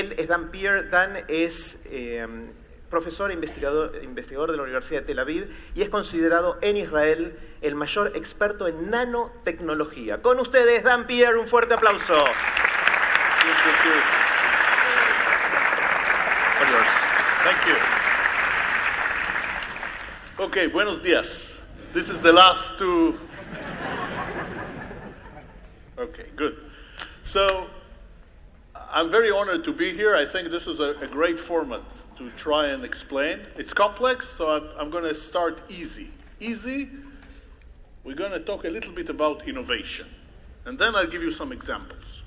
Él es Dan Pierre. Dan es profesor e investigador de la Universidad de Tel Aviv y es considerado en Israel el mayor experto en nanotecnología. Con ustedes, Dan Pierre, un fuerte aplauso. All yours. Thank you. Okay, buenos días. This is the last two. Okay, good. So, I'm very honored to be here. I think this is a great format to try and explain. It's complex, so I'm going to start easy. Easy, we're going to talk a little bit about innovation. And then I'll give you some examples,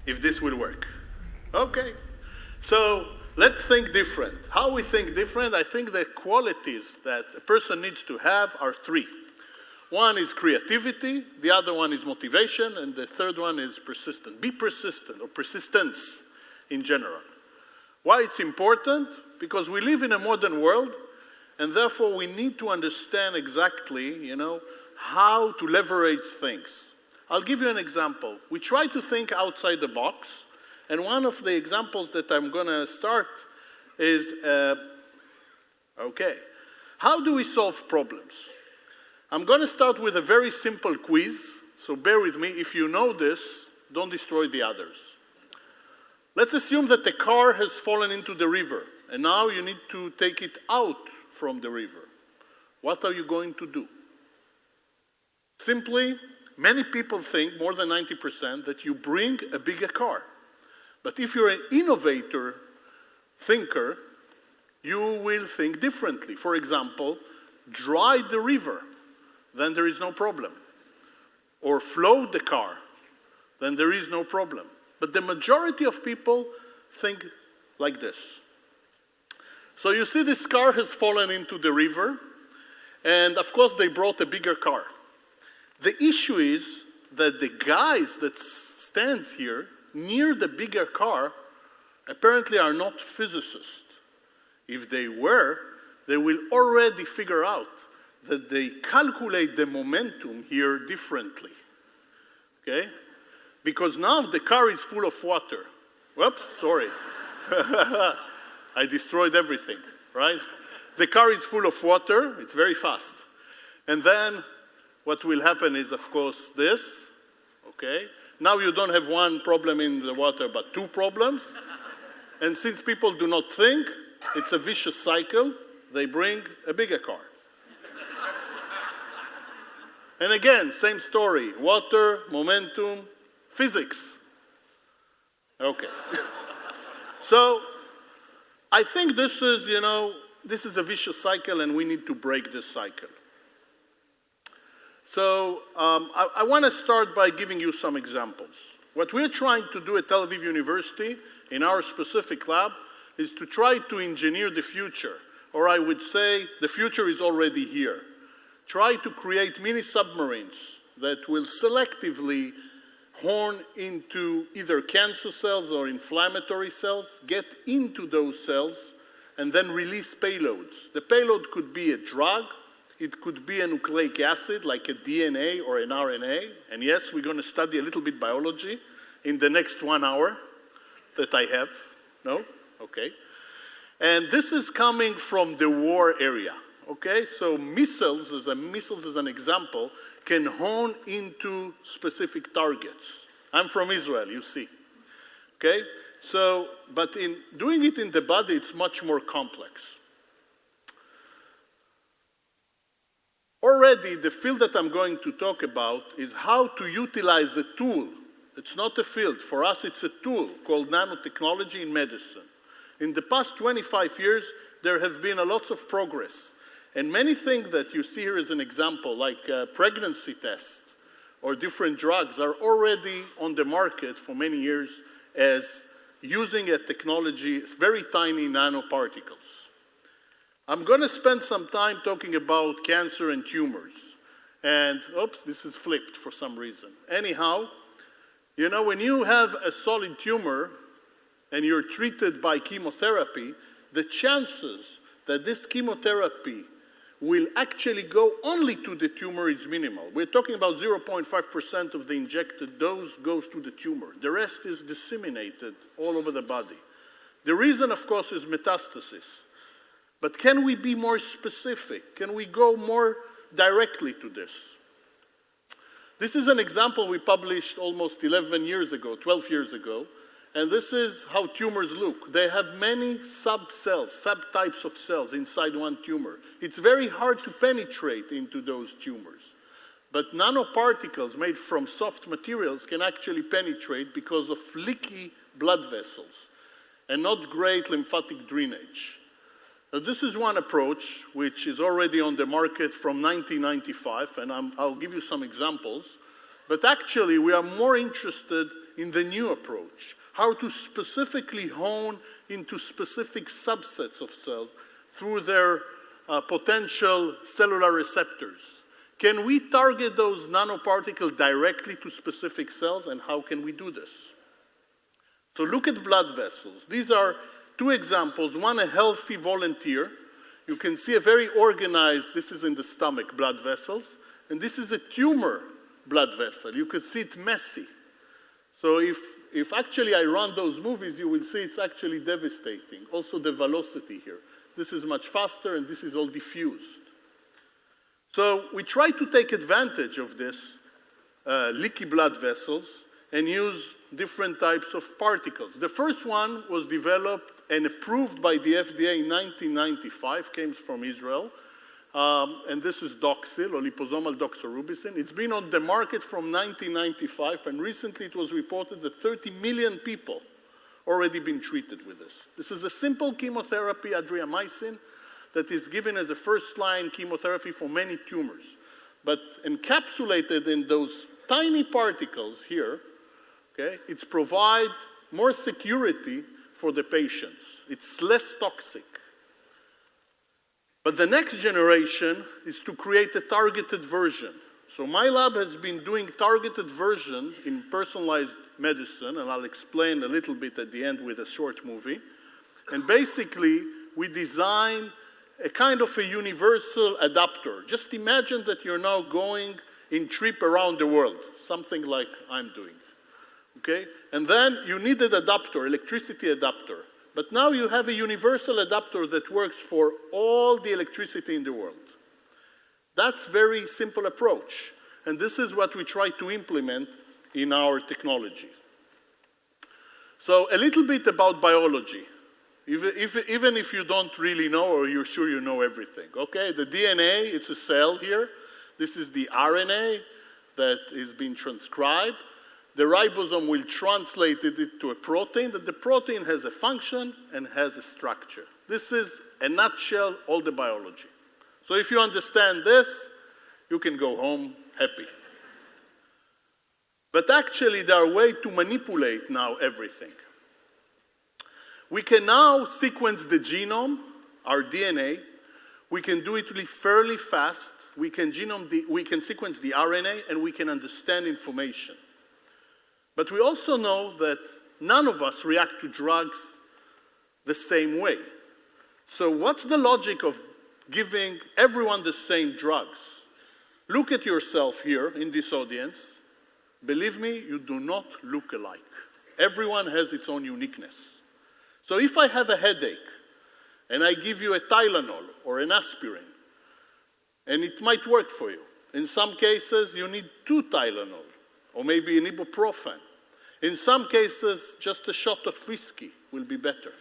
if this will work. Okay, so let's think different. How we think different? I think the qualities that a person needs to have are three. One is creativity, the other one is motivation, and the third one is persistent. Be persistent, or persistence in general. Why it's important? Because we live in a modern world, and therefore we need to understand exactly, how to leverage things. I'll give you an example. We try to think outside the box, and one of the examples that I'm going to start is, how do we solve problems? I'm going to start with a very simple quiz, so bear with me. If you know this, don't destroy the others. Let's assume that the car has fallen into the river, and now you need to take it out from the river. What are you going to do? Simply, many people think, more than 90%, that you bring a bigger car. But if you're an innovator, thinker, you will think differently. For example, dry the river. Then there is no problem. Or float the car, then there is no problem. But the majority of people think like this. So you see this car has fallen into the river, and of course they brought a bigger car. The issue is that the guys that stand here near the bigger car apparently are not physicists. If they were, they will already figure out that they calculate the momentum here differently, okay? Because now the car is full of water. Whoops, sorry. I destroyed everything, right? The car is full of water, it's very fast. And then what will happen is, of course, this, okay? Now you don't have one problem in the water, but two problems. And since people do not think, it's a vicious cycle, they bring a bigger car. And again, same story, water, momentum, physics. Okay. So, I think this is, this is a vicious cycle and we need to break this cycle. So, I want to start by giving you some examples. What we're trying to do at Tel Aviv University, in our specific lab, is to try to engineer the future. Or I would say, the future is already here. Try to create mini submarines that will selectively horn into either cancer cells or inflammatory cells, get into those cells, and then release payloads. The payload could be a drug, it could be a nucleic acid like a DNA or an RNA, and yes, we're going to study a little bit biology in the next 1 hour that I have. No? Okay. And this is coming from the war area. Okay, so missiles, as an example, can hone into specific targets. I'm from Israel, you see. Okay, so, but in doing it in the body, it's much more complex. Already, the field that I'm going to talk about is how to utilize a tool. It's not a field. For us, it's a tool called nanotechnology in medicine. In the past 25 years, there have been a lot of progress. And many things that you see here as an example, like pregnancy tests or different drugs, are already on the market for many years as using a technology, very tiny nanoparticles. I'm going to spend some time talking about cancer and tumors. And, oops, this is flipped for some reason. Anyhow, when you have a solid tumor and you're treated by chemotherapy, the chances that this chemotherapy will actually go only to the tumor is minimal. We're talking about 0.5% of the injected dose goes to the tumor. The rest is disseminated all over the body. The reason, of course, is metastasis. But can we be more specific? Can we go more directly to this? This is an example we published almost 11 years ago, 12 years ago. And this is how tumors look. They have many subcells, subtypes of cells inside one tumor. It's very hard to penetrate into those tumors. But nanoparticles made from soft materials can actually penetrate because of leaky blood vessels and not great lymphatic drainage. Now, this is one approach which is already on the market from 1995, and I'll give you some examples. But actually, we are more interested in the new approach. How to specifically hone into specific subsets of cells through their potential cellular receptors. Can we target those nanoparticles directly to specific cells, and how can we do this? So look at blood vessels. These are two examples. One, a healthy volunteer. You can see a very organized, this is in the stomach, blood vessels. And this is a tumor blood vessel. You can see it messy. So if actually I run those movies, you will see it's actually devastating. Also the velocity here. This is much faster, and this is all diffused. So we try to take advantage of this leaky blood vessels and use different types of particles. The first one was developed and approved by the FDA in 1995, came from Israel. And this is Doxil, or liposomal doxorubicin. It's been on the market from 1995, and recently it was reported that 30 million people already been treated with this. This is a simple chemotherapy, adriamycin, that is given as a first-line chemotherapy for many tumors. But encapsulated in those tiny particles here, okay, it provides more security for the patients. It's less toxic. But the next generation is to create a targeted version. So my lab has been doing targeted version in personalized medicine, and I'll explain a little bit at the end with a short movie. And basically, we design a kind of a universal adapter. Just imagine that you're now going in trip around the world, something like I'm doing. Okay? And then you need an adapter, electricity adapter. But now you have a universal adapter that works for all the electricity in the world. That's a very simple approach. And this is what we try to implement in our technologies. So a little bit about biology. Even if you don't really know, or you're sure you know everything. Okay, the DNA, it's a cell here. This is the RNA that is being transcribed. The ribosome will translate it to a protein, that the protein has a function and has a structure. This is, in a nutshell, all the biology. So if you understand this, you can go home happy. But actually, there are ways to manipulate now everything. We can now sequence the genome, our DNA. We can do it really fairly fast. We can sequence the RNA, and we can understand information. But we also know that none of us react to drugs the same way. So what's the logic of giving everyone the same drugs? Look at yourself here in this audience. Believe me, you do not look alike. Everyone has its own uniqueness. So if I have a headache and I give you a Tylenol or an aspirin, and it might work for you. In some cases, you need 2 Tylenol, or maybe an ibuprofen. In some cases, just a shot of whiskey will be better.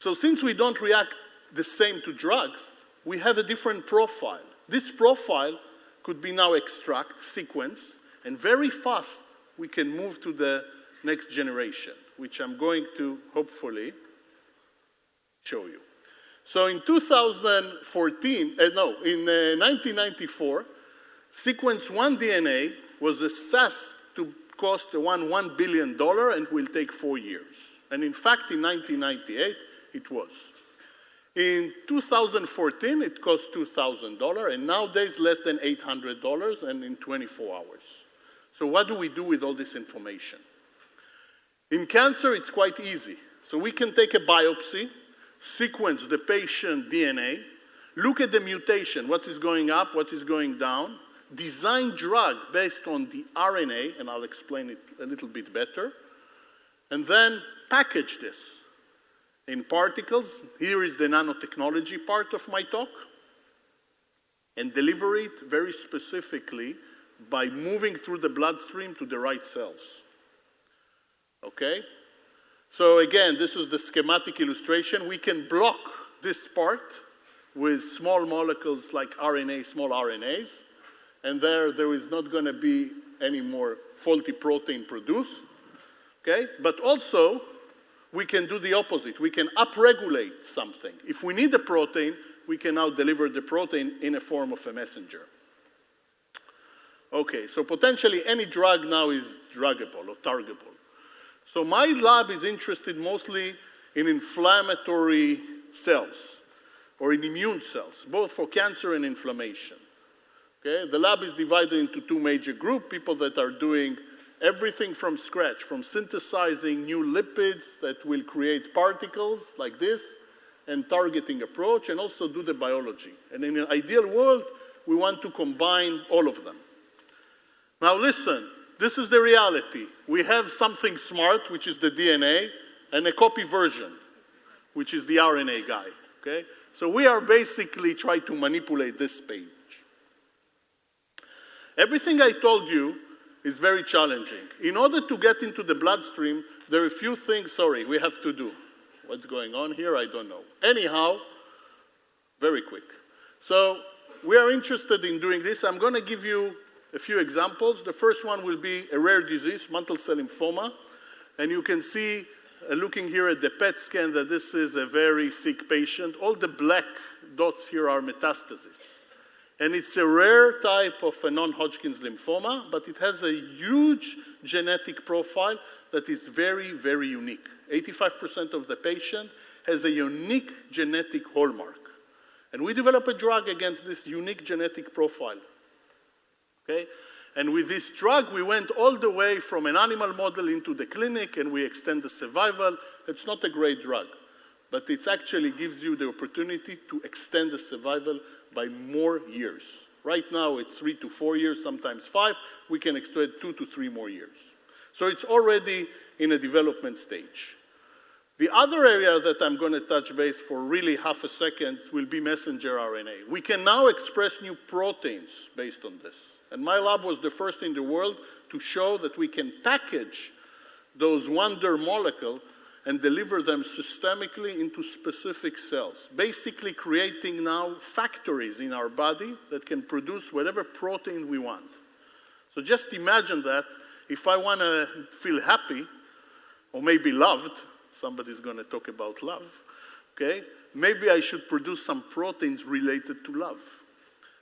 So since we don't react the same to drugs, we have a different profile. This profile could be now extract, sequence, and very fast we can move to the next generation, which I'm going to hopefully show you. So in 1994, sequence 1 DNA was assessed to cost $1 billion and will take 4 years. And in fact, in 1998, it was. In 2014, it cost $2,000, and nowadays less than $800 and in 24 hours. So what do we do with all this information? In cancer, it's quite easy. So we can take a biopsy, sequence the patient DNA, look at the mutation, what is going up, what is going down, design drug based on the RNA, and I'll explain it a little bit better, and then package this in particles. Here is the nanotechnology part of my talk, and deliver it very specifically by moving through the bloodstream to the right cells. Okay? So again, this is the schematic illustration. We can block this part with small molecules like RNA, small RNAs, and there is not going to be any more faulty protein produced. Okay? But also, we can do the opposite. We can upregulate something. If we need a protein, we can now deliver the protein in a form of a messenger. Okay, so potentially any drug now is druggable or targetable. So my lab is interested mostly in inflammatory cells or in immune cells, both for cancer and inflammation. Okay, the lab is divided into two major groups, people that are doing everything from scratch, from synthesizing new lipids that will create particles like this, and targeting approach, and also do the biology. And in an ideal world, we want to combine all of them. Now listen, this is the reality. We have something smart, which is the DNA, and a copy version, which is the RNA guy, okay? So we are basically trying to manipulate this page. Everything I told you is very challenging. In order to get into the bloodstream, there are a few things, we have to do. What's going on here? I don't know. Anyhow, very quick. So we are interested in doing this. I'm going to give you a few examples. The first one will be a rare disease, mantle cell lymphoma. And you can see, looking here at the PET scan, that this is a very sick patient. All the black dots here are metastases. And it's a rare type of a non-Hodgkin's lymphoma, but it has a huge genetic profile that is very, very unique. 85% of the patient has a unique genetic hallmark. And we develop a drug against this unique genetic profile. Okay? And with this drug, we went all the way from an animal model into the clinic, and we extend the survival. It's not a great drug, but it actually gives you the opportunity to extend the survival by more years. Right now, it's 3 to 4 years, sometimes 5. We can extend 2 to 3 more years. So it's already in a development stage. The other area that I'm going to touch base for really half a second will be messenger RNA. We can now express new proteins based on this. And my lab was the first in the world to show that we can package those wonder molecules and deliver them systemically into specific cells, basically creating now factories in our body that can produce whatever protein we want. So just imagine that if I want to feel happy, or maybe loved, somebody's going to talk about love, okay? Maybe I should produce some proteins related to love.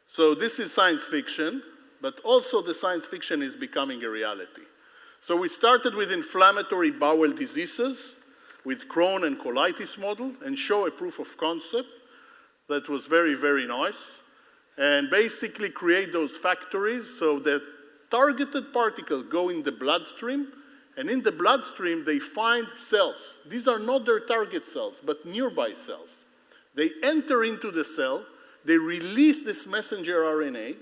So this is science fiction, but also the science fiction is becoming a reality. So we started with inflammatory bowel diseases, with Crohn and colitis model, and show a proof of concept that was very, very nice, and basically create those factories so that targeted particles go in the bloodstream, and in the bloodstream they find cells. These are not their target cells, but nearby cells. They enter into the cell, they release this messenger RNA,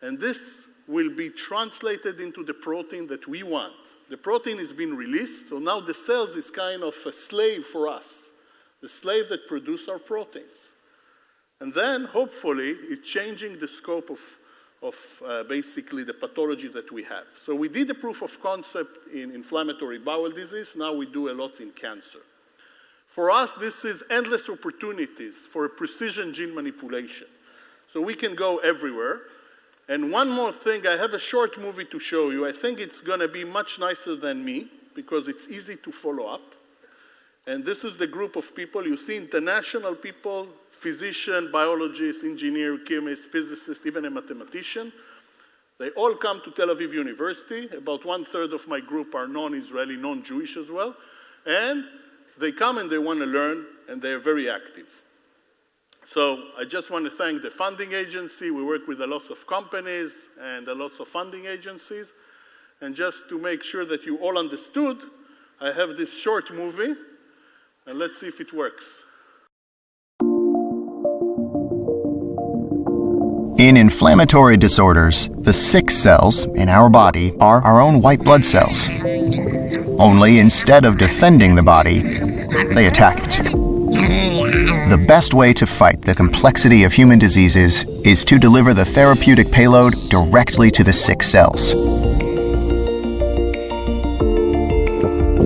and this will be translated into the protein that we want. The protein is being released, so now the cells is kind of a slave for us, the slave that produces our proteins. And then, hopefully, it's changing the scope of basically the pathology that we have. So we did a proof of concept in inflammatory bowel disease, now we do a lot in cancer. For us, this is endless opportunities for a precision gene manipulation. So we can go everywhere. And one more thing, I have a short movie to show you. I think it's going to be much nicer than me because it's easy to follow up. And this is the group of people. You see international people, physician, biologist, engineer, chemist, physicist, even a mathematician. They all come to Tel Aviv University. About 1/3 of my group are non-Israeli, non-Jewish as well. And they come and they want to learn, and they're very active. So I just want to thank the funding agency. We work with a lot of companies and a lot of funding agencies. And just to make sure that you all understood, I have this short movie, and let's see if it works. In inflammatory disorders, the sick cells in our body are our own white blood cells. Only instead of defending the body, they attack it. The best way to fight the complexity of human diseases is to deliver the therapeutic payload directly to the sick cells.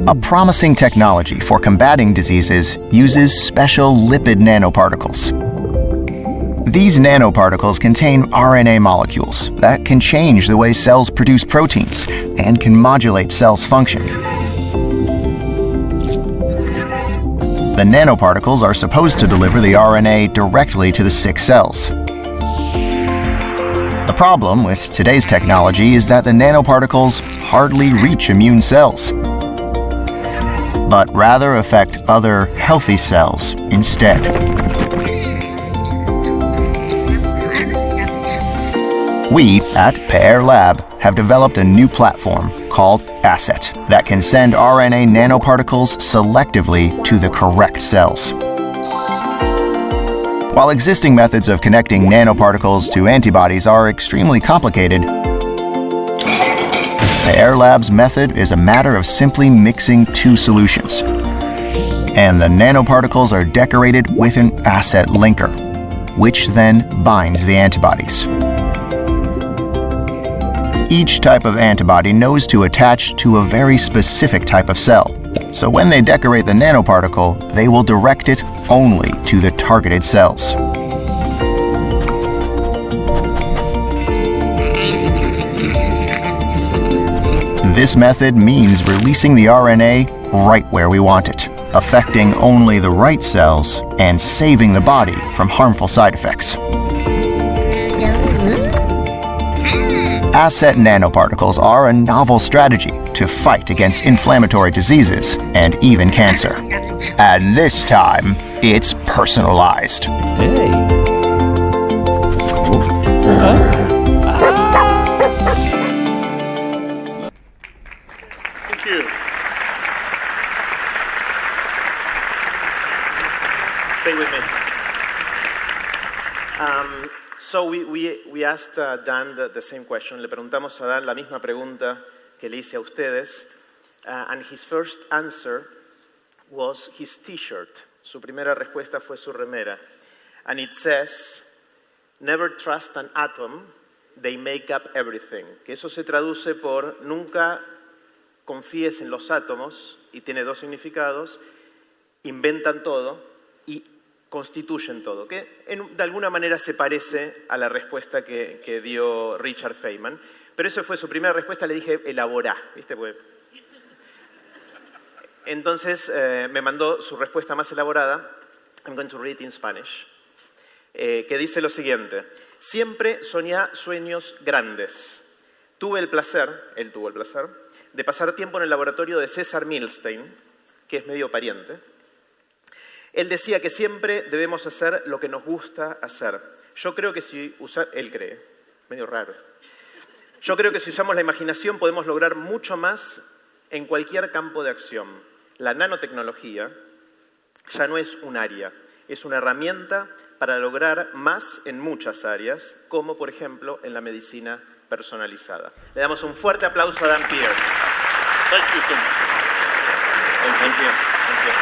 A promising technology for combating diseases uses special lipid nanoparticles. These nanoparticles contain RNA molecules that can change the way cells produce proteins and can modulate cells' function. The nanoparticles are supposed to deliver the RNA directly to the sick cells. The problem with today's technology is that the nanoparticles hardly reach immune cells, but rather affect other healthy cells instead. We at Pear Lab have developed a new platform called ASSET that can send RNA nanoparticles selectively to the correct cells. While existing methods of connecting nanoparticles to antibodies are extremely complicated, Pear Lab's method is a matter of simply mixing two solutions. And the nanoparticles are decorated with an ASSET linker, which then binds the antibodies. Each type of antibody knows to attach to a very specific type of cell. So when they decorate the nanoparticle, they will direct it only to the targeted cells. This method means releasing the RNA right where we want it, affecting only the right cells and saving the body from harmful side effects. ASSET nanoparticles are a novel strategy to fight against inflammatory diseases and even cancer. And this time, it's personalized. Hey. Thank you. Stay with me. So we asked Dan the same question. Le preguntamos a Dan la misma pregunta que le hice a ustedes. And his first answer was his t-shirt. Su primera respuesta fue su remera. And it says, "Never trust an atom, they make up everything." Que eso se traduce por nunca confíes en los átomos, y tiene dos significados: inventan todo y constituyen todo, que de alguna manera se parece a la respuesta que dio Richard Feynman. Pero esa fue su primera respuesta, le dije, elaborá, ¿viste? Pues, entonces me mandó su respuesta más elaborada. I'm going to read it in Spanish. Que dice lo siguiente: siempre soñé sueños grandes. Él tuvo el placer, de pasar tiempo en el laboratorio de César Milstein, que es medio pariente. Él decía que siempre debemos hacer lo que nos gusta hacer. Yo creo que él cree, medio raro. Yo creo que si usamos la imaginación podemos lograr mucho más en cualquier campo de acción. La nanotecnología ya no es un área, es una herramienta para lograr más en muchas áreas, como por ejemplo en la medicina personalizada. Le damos un fuerte aplauso a Dan Pierre. Thank you so much. Thank you. Thank you.